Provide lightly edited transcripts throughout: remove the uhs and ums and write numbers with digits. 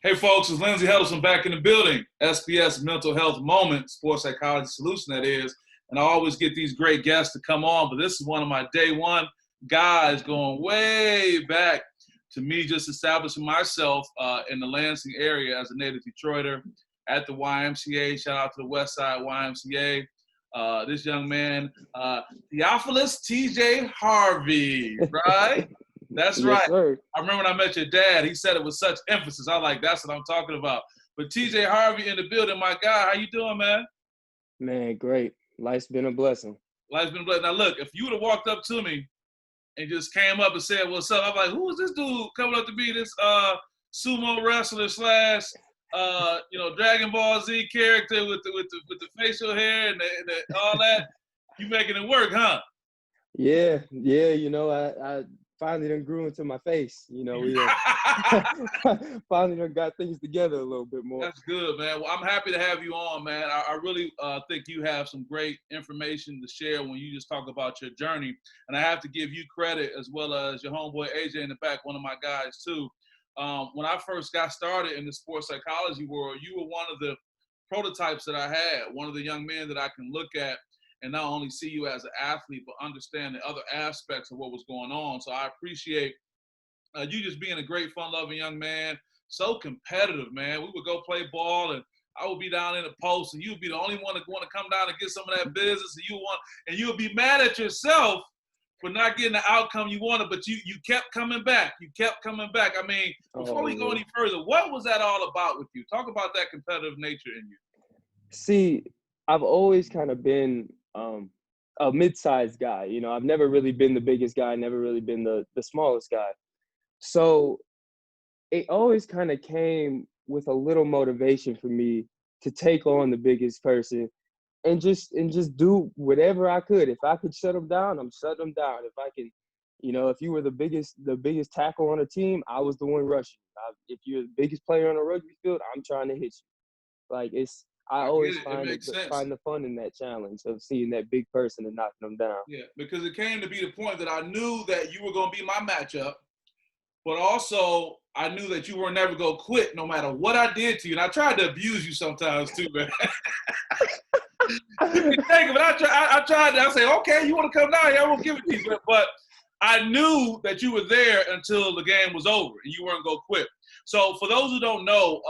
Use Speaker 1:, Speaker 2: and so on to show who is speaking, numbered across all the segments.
Speaker 1: Hey folks, it's Lindsay Huddleston back in the building. SPS Mental Health Moment, sports psychology solution that is. And I always get these great guests to come on, but this is one of my day one guys going way back to me just establishing myself in the Lansing area as a native Detroiter at the YMCA. Shout out to the West Side YMCA. This young man, Theophilus TJ Harvey, right? That's
Speaker 2: Yes,
Speaker 1: right.
Speaker 2: sir.
Speaker 1: I remember when I met your dad, he said it with such emphasis. I was like, that's what I'm talking about. But TJ Harvey in the building, my guy, how you doing, man?
Speaker 2: Man, great. Life's been a blessing.
Speaker 1: Life's been blessed. Now look, if you would have walked up to me and just came up and said, what's up? I'm like, who is this dude coming up to be this sumo wrestler slash Dragon Ball Z character with the facial hair and all that? You making it work, huh?
Speaker 2: Yeah. I finally done grew into my face. We finally done got things together a little bit more.
Speaker 1: That's good, man. Well, I'm happy to have you on, man. I really think you have some great information to share when you just talk about your journey. And I have to give you credit as well as your homeboy AJ in the back, one of my guys too. When I first got started in the sports psychology world, you were one of the prototypes that I had, one of the young men that I can look at and not only see you as an athlete, but understand the other aspects of what was going on. So I appreciate you just being a great, fun-loving young man, so competitive, man. We would go play ball, and I would be down in the post, and you'd be the only one to want to come down and get some of that business, and you would be mad at yourself for not getting the outcome you wanted, but you kept coming back. You kept coming back. I mean, before we go any further, what was that all about with you? Talk about that competitive nature in you.
Speaker 2: See, I've always kind of been a mid-sized guy. I've never really been the biggest guy, never really been the smallest guy. So it always kind of came with a little motivation for me to take on the biggest person and just do whatever I could. If I could shut them down, I'm shutting them down. If I can, if you were the biggest tackle on a team, I was the one rushing. If you're the biggest player on a rugby field, I'm trying to hit you. I
Speaker 1: I get
Speaker 2: always
Speaker 1: it. It makes sense.
Speaker 2: find the fun in that challenge of seeing that big person and knocking them down.
Speaker 1: Yeah, because it came to be the point that I knew that you were going to be my matchup, but also I knew that you were never going to quit no matter what I did to you. And I tried to abuse you sometimes too, man. You can take it, but I tried to. I say, okay, you want to come down here, I won't give it to you. But I knew that you were there until the game was over and you weren't going to quit. So for those who don't know,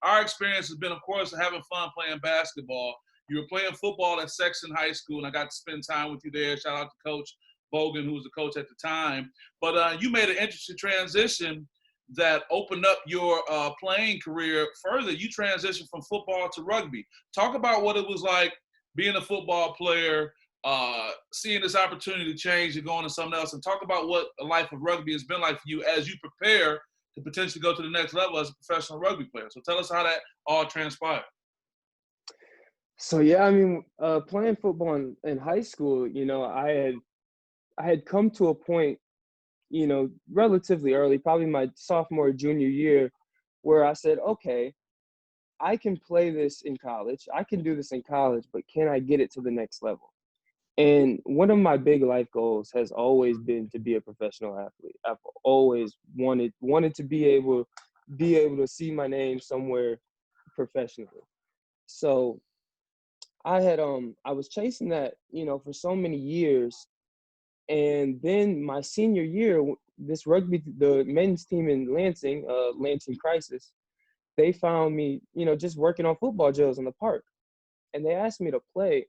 Speaker 1: our experience has been, of course, having fun playing basketball. You were playing football at Sexton High School, and I got to spend time with you there. Shout out to Coach Bogan, who was the coach at the time. But you made an interesting transition that opened up your playing career further. You transitioned from football to rugby. Talk about what it was like being a football player, seeing this opportunity to change and going to something else, and talk about what a life of rugby has been like for you as you prepare to potentially go to the next level as a professional rugby player. So tell us how that all transpired.
Speaker 2: So playing football in high school, I had come to a point, relatively early, probably my sophomore, junior year, where I said, okay, I can play this in college. I can do this in college, but can I get it to the next level? And one of my big life goals has always been to be a professional athlete. I've always wanted to be able to see my name somewhere professionally. So I was chasing that, for so many years. And then my senior year, the men's team in Lansing, Lansing Crisis, they found me, just working on football drills in the park. And they asked me to play.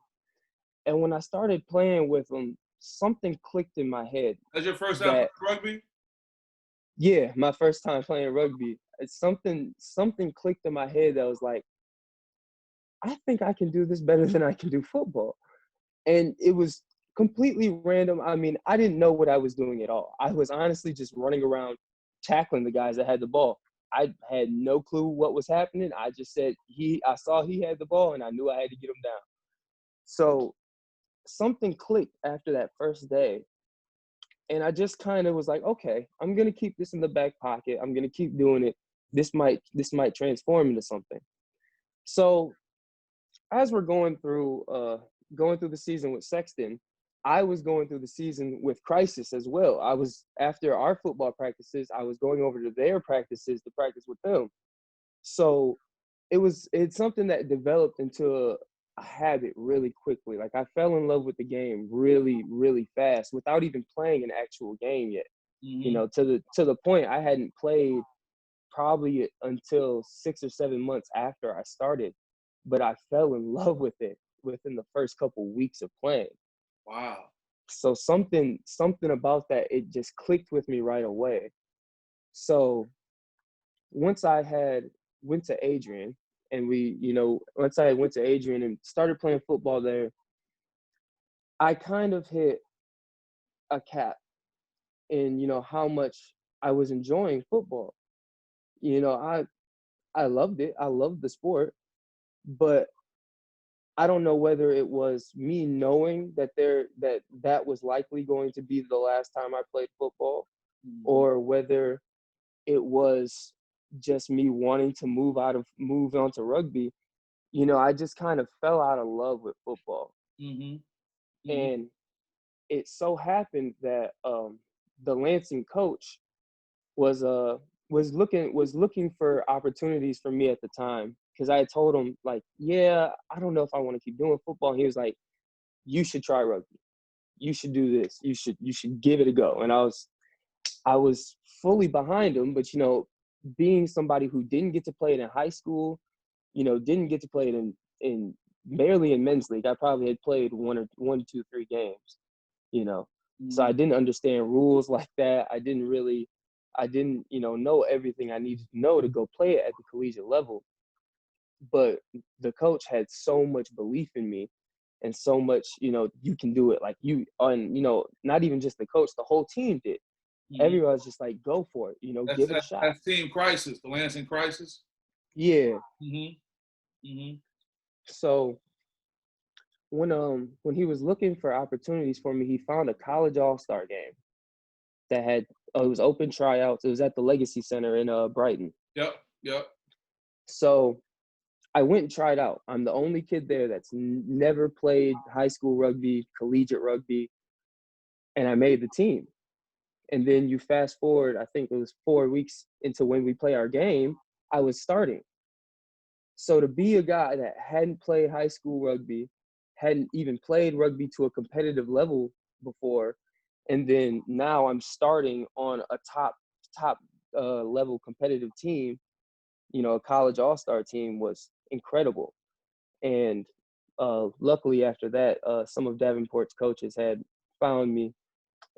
Speaker 2: And when I started playing with them, something clicked in my head.
Speaker 1: That's your first time playing rugby?
Speaker 2: Yeah, my first time playing rugby. It's something clicked in my head that was like, I think I can do this better than I can do football. And it was completely random. I mean, I didn't know what I was doing at all. I was honestly just running around tackling the guys that had the ball. I had no clue what was happening. I just said I saw he had the ball and I knew I had to get him down. So something clicked after that first day. And I just kind of was like, okay, I'm going to keep this in the back pocket. I'm going to keep doing it. This might transform into something. So as we're going through the season with Sexton, I was going through the season with Crisis as well. After our football practices, I was going over to their practices to practice with them. So it's something that developed into a habit really quickly. Like I fell in love with the game really, really fast without even playing an actual game yet.
Speaker 1: Mm-hmm.
Speaker 2: To the point I hadn't played probably until 6 or 7 months after I started, but I fell in love with it within the first couple weeks of playing.
Speaker 1: Wow.
Speaker 2: So something about that, it just clicked with me right away. So once I had went to Adrian and once I went to Adrian and started playing football there, I kind of hit a cap in, how much I was enjoying football. You know, I loved it. I loved the sport, but I don't know whether it was me knowing that was likely going to be the last time I played football,
Speaker 1: Mm-hmm.
Speaker 2: or whether it was just me wanting to move on to rugby. I just kind of fell out of love with football.
Speaker 1: Mm-hmm. Mm-hmm.
Speaker 2: And it so happened that the Lansing coach was looking for opportunities for me at the time, because I had told him, like, yeah, I don't know if I want to keep doing football. And he was like, you should try rugby. You should do this. You should give it a go. And I was fully behind him, but being somebody who didn't get to play it in high school, didn't get to play it in barely in men's league. I probably had played one, two, 3 games, you know. So
Speaker 1: Mm-hmm.
Speaker 2: I didn't understand rules like that. I didn't, know everything I needed to know to go play it at the collegiate level. But the coach had so much belief in me and so much, you can do it. Like not even just the coach, the whole team did.
Speaker 1: Mm-hmm.
Speaker 2: Everyone was just like, go for it,
Speaker 1: That's,
Speaker 2: give it a
Speaker 1: that's
Speaker 2: shot.
Speaker 1: that's Team Crisis, the Lansing Crisis.
Speaker 2: Yeah.
Speaker 1: Mm-hmm. Mm-hmm.
Speaker 2: So when he was looking for opportunities for me, he found a college all-star game that had it was open tryouts. It was at the Legacy Center in Brighton.
Speaker 1: Yep. Yep.
Speaker 2: So I went and tried out. I'm the only kid there that's never played high school rugby, collegiate rugby, and I made the team. And then you fast forward, I think it was 4 weeks into when we play our game, I was starting. So to be a guy that hadn't played high school rugby, hadn't even played rugby to a competitive level before, and then now I'm starting on a top level competitive team, a college all-star team, was incredible. And luckily after that, some of Davenport's coaches had found me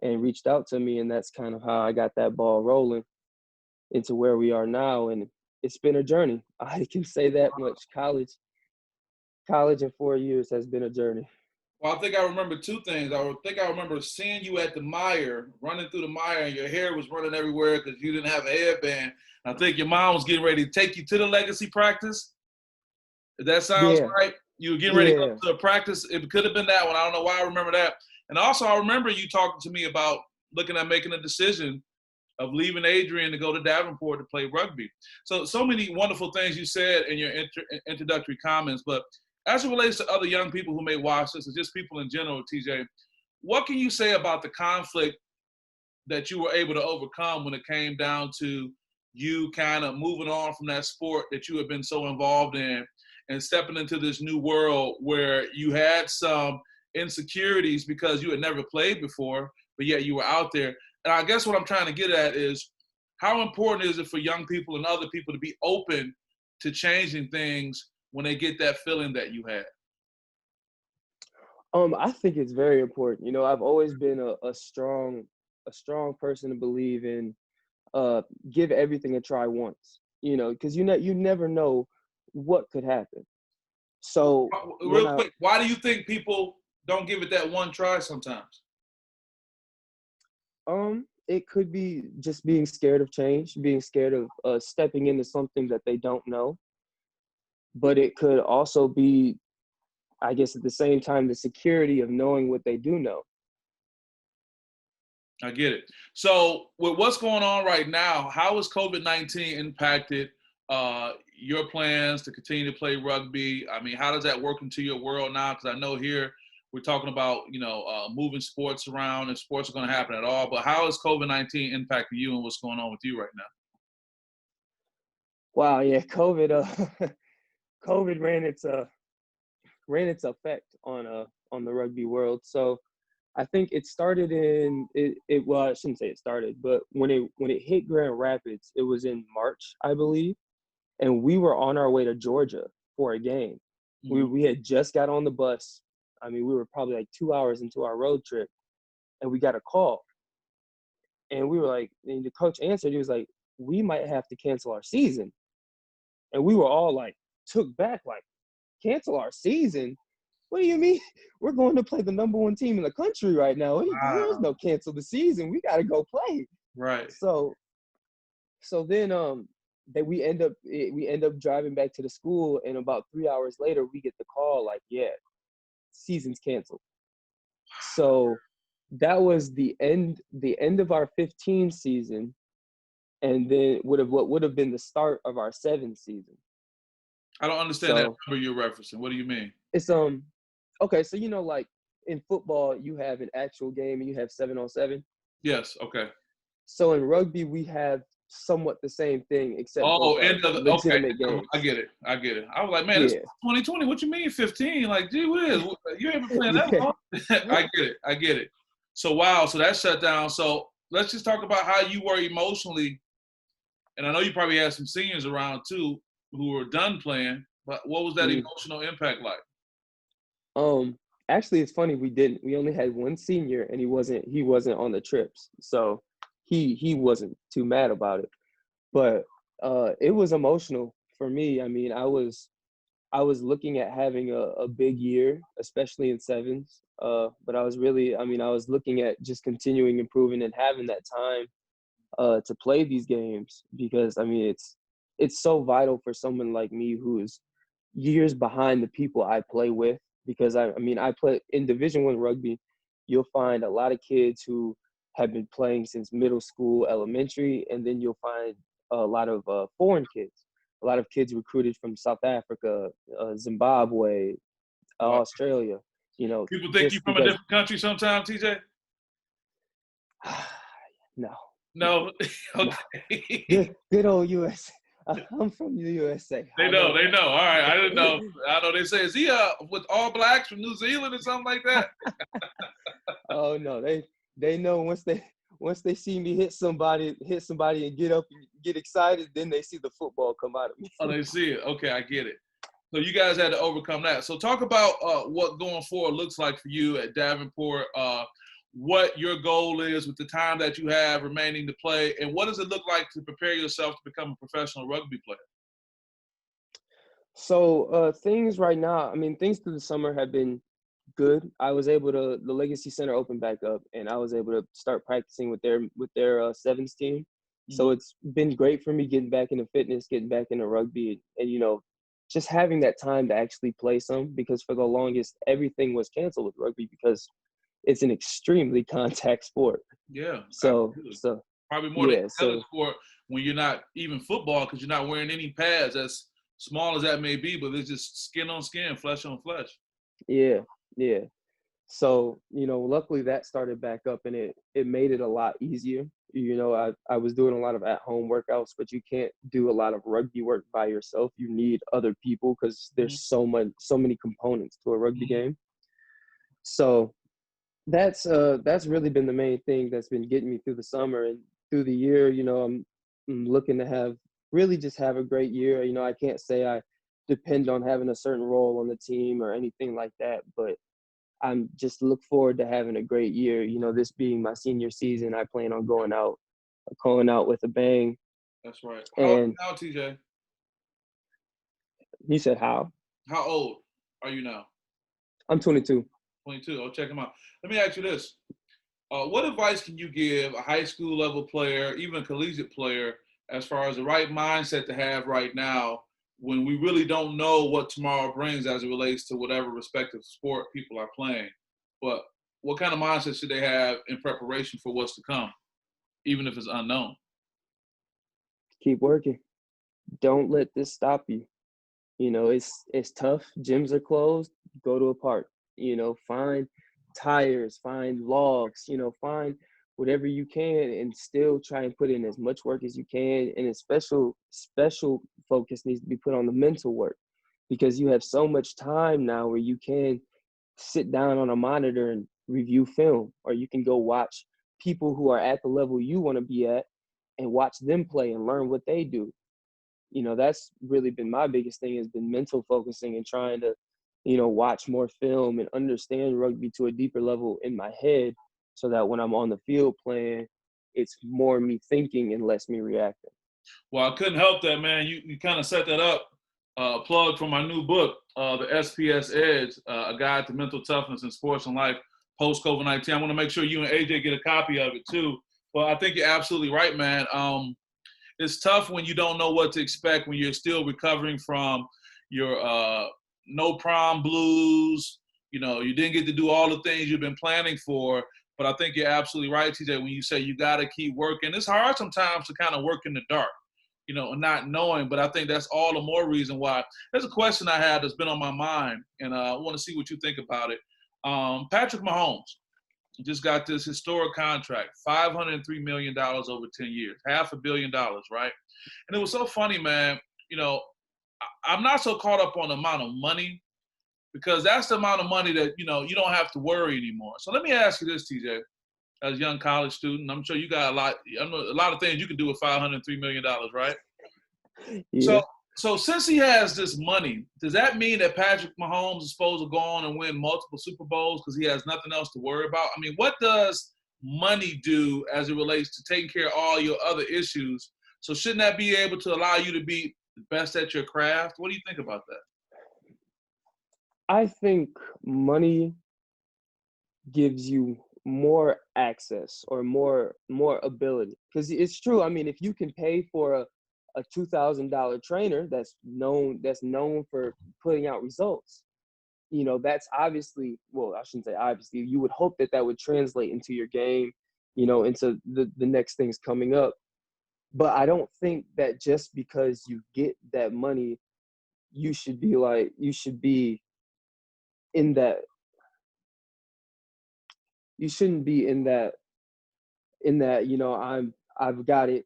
Speaker 2: and reached out to me, and that's kind of how I got that ball rolling into where we are now. And it's been a journey. I can say that much. College in 4 years has been a journey.
Speaker 1: Well, I think I remember two things. I remember seeing you at the mire, running through the mire, and your hair was running everywhere because you didn't have a headband. I think your mom was getting ready to take you to the legacy practice. If that sounds
Speaker 2: Yeah,
Speaker 1: right, you were getting ready to go
Speaker 2: yeah.
Speaker 1: to a practice. It could have been that one. I don't know why I remember that. And also, I remember you talking to me about looking at making a decision of leaving Adrian to go to Davenport to play rugby. So many wonderful things you said in your introductory comments. But as it relates to other young people who may watch this, or just people in general, TJ, what can you say about the conflict that you were able to overcome when it came down to you kind of moving on from that sport that you have been so involved in and stepping into this new world where you had some insecurities because you had never played before, but yet you were out there? And I guess what I'm trying to get at is, how important is it for young people and other people to be open to changing things when they get that feeling that you had?
Speaker 2: I think it's very important. I've always been a strong person to believe in give everything a try once. Because you never know what could happen. So when
Speaker 1: Real
Speaker 2: I
Speaker 1: quick, why do you think people don't give it that one try sometimes?
Speaker 2: it could be just being scared of change, being scared of stepping into something that they don't know. But it could also be, I guess, at the same time, the security of knowing what they do know.
Speaker 1: I get it. So, with what's going on right now, how has COVID-19 impacted your plans to continue to play rugby? I mean, how does that work into your world now? Because I know here we're talking about, moving sports around, and sports are going to happen at all. But how has COVID-19 impacted you and what's going on with you right now?
Speaker 2: Wow, yeah, COVID COVID ran its effect on the rugby world. So I think it started in it well, I shouldn't say it started, but when it hit Grand Rapids, it was in March, I believe, and we were on our way to Georgia for a game.
Speaker 1: Mhm.
Speaker 2: We had just got on the bus. I mean, we were probably like 2 hours into our road trip, and we got a call. And we were like, and the coach answered, he was like, we might have to cancel our season. And we were all like took back, like, cancel our season? What do you mean? We're going to play the number one team in the country right now. There's
Speaker 1: Wow.
Speaker 2: no cancel the season. We got to go play.
Speaker 1: Right.
Speaker 2: So then that we end up driving back to the school, and about 3 hours later we get the call like, yeah, season's canceled. So that was the end of our 15 season, and then what would have been the start of our 7 season.
Speaker 1: I don't understand that
Speaker 2: So
Speaker 1: number you're referencing. What do you mean?
Speaker 2: it's okay, so like in football you have an actual game and you have 7-on-7.
Speaker 1: Yes. Okay.
Speaker 2: So in rugby we have somewhat the same thing, except
Speaker 1: Oh,
Speaker 2: both are
Speaker 1: end of the, okay.
Speaker 2: legitimate
Speaker 1: I
Speaker 2: games.
Speaker 1: get it. I get it. I was like, man, it's
Speaker 2: Yeah.
Speaker 1: 2020. What you mean 15? Like, gee whiz, you ain't been playing that
Speaker 2: Yeah.
Speaker 1: long. I get it. I get it. So wow. So that shut down. So let's just talk about how you were emotionally. And I know you probably had some seniors around too who were done playing. But what was that
Speaker 2: Mhm.
Speaker 1: emotional impact like?
Speaker 2: Um, Actually, it's funny, we didn't. We only had one senior, and he wasn't on the trips, so he wasn't too mad about it. But it was emotional for me. I mean, I was looking at having a big year, especially in sevens. But I was looking at just continuing improving and having that time to play these games, because I mean it's so vital for someone like me who's years behind the people I play with. Because I mean I play in Division 1 rugby. You'll find a lot of kids who have been playing since middle school, elementary, and then you'll find a lot of foreign kids, a lot of kids recruited from South Africa, Zimbabwe,
Speaker 1: Wow.
Speaker 2: Australia.
Speaker 1: People think you
Speaker 2: Just
Speaker 1: from a
Speaker 2: because
Speaker 1: different country sometimes, TJ?
Speaker 2: no, no,
Speaker 1: No.
Speaker 2: no.
Speaker 1: Okay.
Speaker 2: Good old US. I'm from the USA.
Speaker 1: They
Speaker 2: I
Speaker 1: know,
Speaker 2: know.
Speaker 1: they know. All right. I didn't know. I know they say, is he with all blacks from New Zealand or something like that?
Speaker 2: Oh no, they know once they see me hit somebody and get up and get excited, then they see the football come out of me.
Speaker 1: Oh, they see it. Okay, I get it. So you guys had to overcome that. So talk about what going forward looks like for you at Davenport, what your goal is with the time that you have remaining to play, and what does it look like to prepare yourself to become a professional rugby player?
Speaker 2: So things right now, I mean, things through the summer have been good. I was able to The Legacy Center opened back up, and I was able to start practicing with their sevens team. So
Speaker 1: Mhm.
Speaker 2: it's been great for me getting back into fitness, getting back into rugby, and just having that time to actually play some, because for the longest everything was canceled with rugby because it's an extremely contact sport.
Speaker 1: Yeah,
Speaker 2: So
Speaker 1: absolutely.
Speaker 2: so
Speaker 1: Probably more than
Speaker 2: yeah,
Speaker 1: any other
Speaker 2: so
Speaker 1: sport when you're not even football because you're not wearing any pads, as small as that may be, but it's just skin on skin, flesh on flesh.
Speaker 2: yeah, yeah. So, luckily that started back up, and it made it a lot easier. I was doing a lot of at-home workouts, but you can't do a lot of rugby work by yourself. You need other people because
Speaker 1: Mhm.
Speaker 2: there's so many components to a rugby
Speaker 1: Mhm.
Speaker 2: game. So that's really been the main thing that's been getting me through the summer and through the year. I'm looking to really just have a great year. I can't say I depend on having a certain role on the team or anything like that, but I'm just look forward to having a great year. This being my senior season, I plan on going out with a bang.
Speaker 1: That's right. How old
Speaker 2: And
Speaker 1: are you now, TJ?
Speaker 2: he said, "How?"
Speaker 1: How old are you now?
Speaker 2: I'm 22.
Speaker 1: 22. I'll check them out. Let me ask you this. What advice can you give a high school level player, even a collegiate player, as far as the right mindset to have right now when we really don't know what tomorrow brings as it relates to whatever respective sport people are playing? But what kind of mindset should they have in preparation for what's to come, even if it's unknown?
Speaker 2: Keep working. Don't let this stop you. It's tough. Gyms are closed. Go to a park. Find tires, find logs. Find whatever you can, and still try and put in as much work as you can. And it's special focus needs to be put on the mental work, because you have so much time now where you can sit down on a monitor and review film, or you can go watch people who are at the level you want to be at and watch them play and learn what they do. That's really been my biggest thing, has been mental focusing and trying to, watch more film and understand rugby to a deeper level in my head, so that when I'm on the field playing, it's more me thinking and less me reacting.
Speaker 1: Well, I couldn't help that, man. You kind of set that up. Plug for my new book, The SPS Edge, A Guide to Mental Toughness in Sports and Life Post COVID-19. I want to make sure you and AJ get a copy of it too. But I think you're absolutely right, man. It's tough when you don't know what to expect, when you're still recovering from your no prom blues. You didn't get to do all the things you've been planning for. But I think you're absolutely right, TJ, when you say you got to keep working. It's hard sometimes to kind of work in the dark, and not knowing. But I think that's all the more reason why. There's a question I had that's been on my mind, and I want to see what you think about it. Patrick Mahomes just got this historic contract, $503 million over 10 years, $500 million, right? And it was so funny, man. I'm not so caught up on the amount of money, because that's the amount of money that, you don't have to worry anymore. So let me ask you this, TJ, as a young college student. I'm sure you got a lot of things you can do with $503 million, right?
Speaker 2: Yeah.
Speaker 1: So since he has this money, does that mean that Patrick Mahomes is supposed to go on and win multiple Super Bowls because he has nothing else to worry about? I mean, what does money do as it relates to taking care of all your other issues? So shouldn't that be able to allow you to be the best at your craft? What do you think about that?
Speaker 2: I think money gives you more access or more ability, because it's true. I mean, if you can pay for a $2,000 trainer that's known for putting out results, that's obviously, well, I shouldn't say obviously, you would hope that would translate into your game, into the next things coming up. But I don't think that just because you get that money, you should be in that you shouldn't be in that I've got it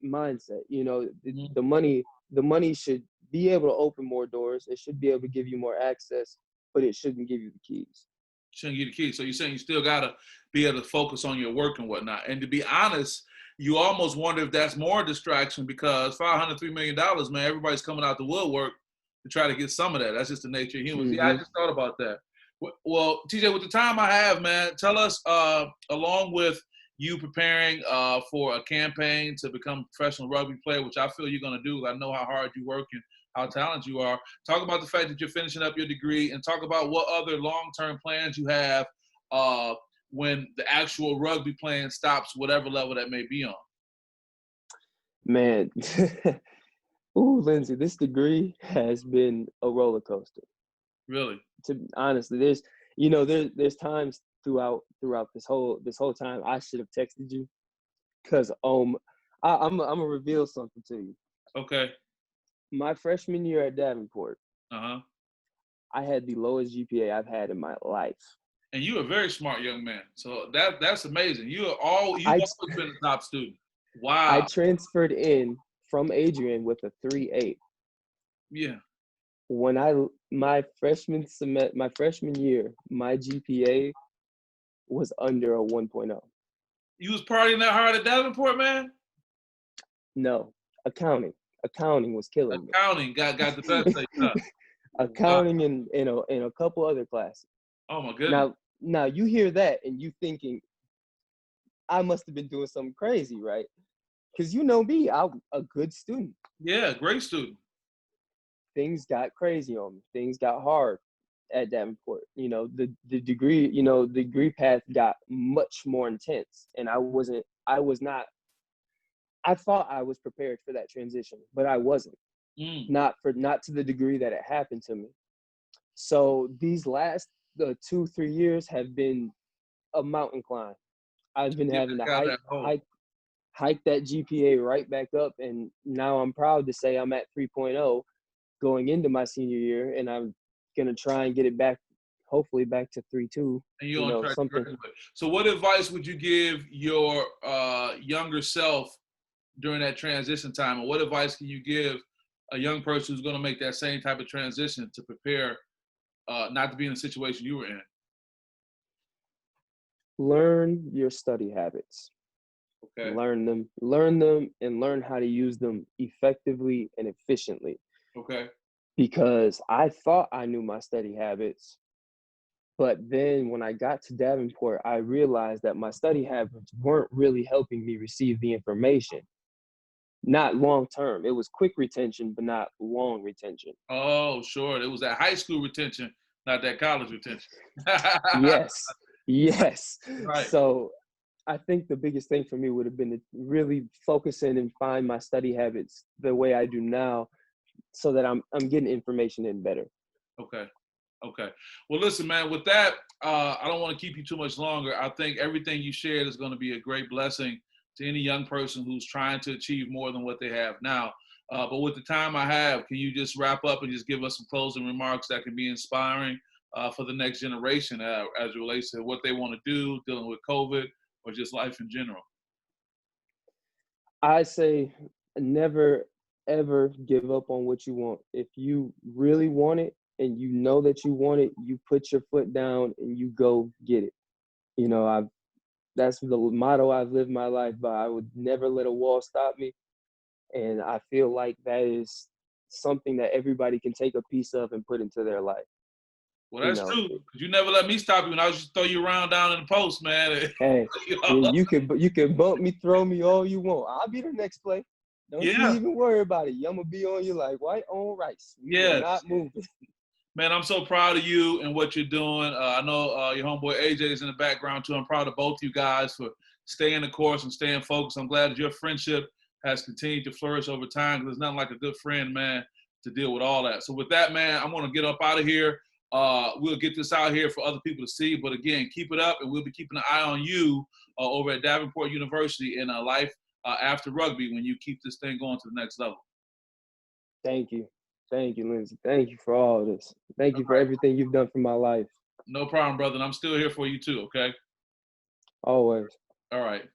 Speaker 2: mindset. The money should be able to open more doors. It should be able to give you more access, but it shouldn't give you the keys.
Speaker 1: Shouldn't give you the keys. So you're saying you still gotta be able to focus on your work and whatnot. And to be honest, you almost wonder if that's more distraction, because $503 million, man, everybody's coming out the woodwork to try to get some of that. That's just the nature of humans. Yeah, I just thought about that. Well, TJ, with the time I have, man, tell us, along with you preparing for a campaign to become a professional rugby player, which I feel you're going to do. I know how hard you work and how talented you are. Talk about the fact that you're finishing up your degree, and talk about what other long-term plans you have when the actual rugby playing stops, whatever level that may be on.
Speaker 2: Man, ooh, Lindsay, this degree has been a roller coaster.
Speaker 1: Really?
Speaker 2: Honestly, there's times throughout this whole time I should have texted you, because I'm gonna reveal something to you.
Speaker 1: Okay.
Speaker 2: My freshman year at Davenport, I had the lowest GPA I've had in my life.
Speaker 1: And you're a very smart young man, so that's amazing. You've always been a top student. Wow.
Speaker 2: I transferred in from Adrian with a 3.8.
Speaker 1: Yeah.
Speaker 2: When my freshman year, my GPA was under a 1.0.
Speaker 1: You was partying that hard at Davenport, man?
Speaker 2: No, accounting was killing me.
Speaker 1: Accounting got the best of you.
Speaker 2: Accounting in a couple other classes.
Speaker 1: Oh my goodness.
Speaker 2: Now you hear that and you thinking I must have been doing something crazy, right? Because you know me, I'm a good student.
Speaker 1: Yeah, great student.
Speaker 2: Things got crazy on me. Things got hard at Davenport. The degree path got much more intense, and I thought I was prepared for that transition, but I wasn't. Not to the degree that it happened to me. So these last 2-3 years have been a mountain climb. I've been having to hike that GPA right back up, and now I'm proud to say I'm at 3.0 going into my senior year, and I'm gonna try and get it back, hopefully back to 3.2.
Speaker 1: And you're on track to graduate. So what advice would you give your younger self during that transition time, and what advice can you give a young person who's going to make that same type of transition to prepare not to be in the situation you were in?
Speaker 2: Learn your study habits.
Speaker 1: Okay.
Speaker 2: Learn them, and learn how to use them effectively and efficiently.
Speaker 1: Okay.
Speaker 2: Because I thought I knew my study habits, but then when I got to Davenport, I realized that my study habits weren't really helping me receive the information. Not long term. It was quick retention, but not long retention.
Speaker 1: Oh, sure. It was that high school retention, not that college retention.
Speaker 2: Yes, yes.
Speaker 1: Right.
Speaker 2: So I think the biggest thing for me would have been to really focus in and find my study habits the way I do now, so that I'm getting information in better.
Speaker 1: Okay. Okay. Well, listen, man, with that, I don't want to keep you too much longer. I think everything you shared is going to be a great blessing to any young person who's trying to achieve more than what they have now. But with the time I have, can you just wrap up and just give us some closing remarks that can be inspiring for the next generation as it relates to what they want to do, dealing with COVID, or just life in general?
Speaker 2: I say never ever give up on what you want. If you really want it and you know that you want it, you put your foot down and you go get it. You know, I've that's the motto I've lived my life by. I would never let a wall stop me. And I feel like that is something that everybody can take a piece of and put into their life.
Speaker 1: Well,
Speaker 2: You
Speaker 1: that's
Speaker 2: know,
Speaker 1: true, because you never let me stop you when I was just throw you around down in the post, man.
Speaker 2: hey,
Speaker 1: You
Speaker 2: and
Speaker 1: know?
Speaker 2: you can bump me, throw me all you want. I'll be the next play. Don't you
Speaker 1: Yeah.
Speaker 2: even worry about it. I'm gonna be on you like white on rice. We are
Speaker 1: Yes.
Speaker 2: not moving.
Speaker 1: Man, I'm so proud of you and what you're doing. I know your homeboy AJ is in the background too. I'm proud of both you guys for staying the course and staying focused. I'm glad that your friendship has continued to flourish over time, because there's nothing like a good friend, man, to deal with all that. So with that, man, I'm going to get up out of here. We'll get this out here for other people to see. But again, keep it up, and we'll be keeping an eye on you over at Davenport University in life after rugby when you keep this thing going to the next level.
Speaker 2: Thank you. Thank you, Lindsay. Thank you for all this. Thank
Speaker 1: All
Speaker 2: you for
Speaker 1: right.
Speaker 2: everything you've done for my life.
Speaker 1: No problem, brother. And I'm still here for you too, okay?
Speaker 2: Always.
Speaker 1: All right.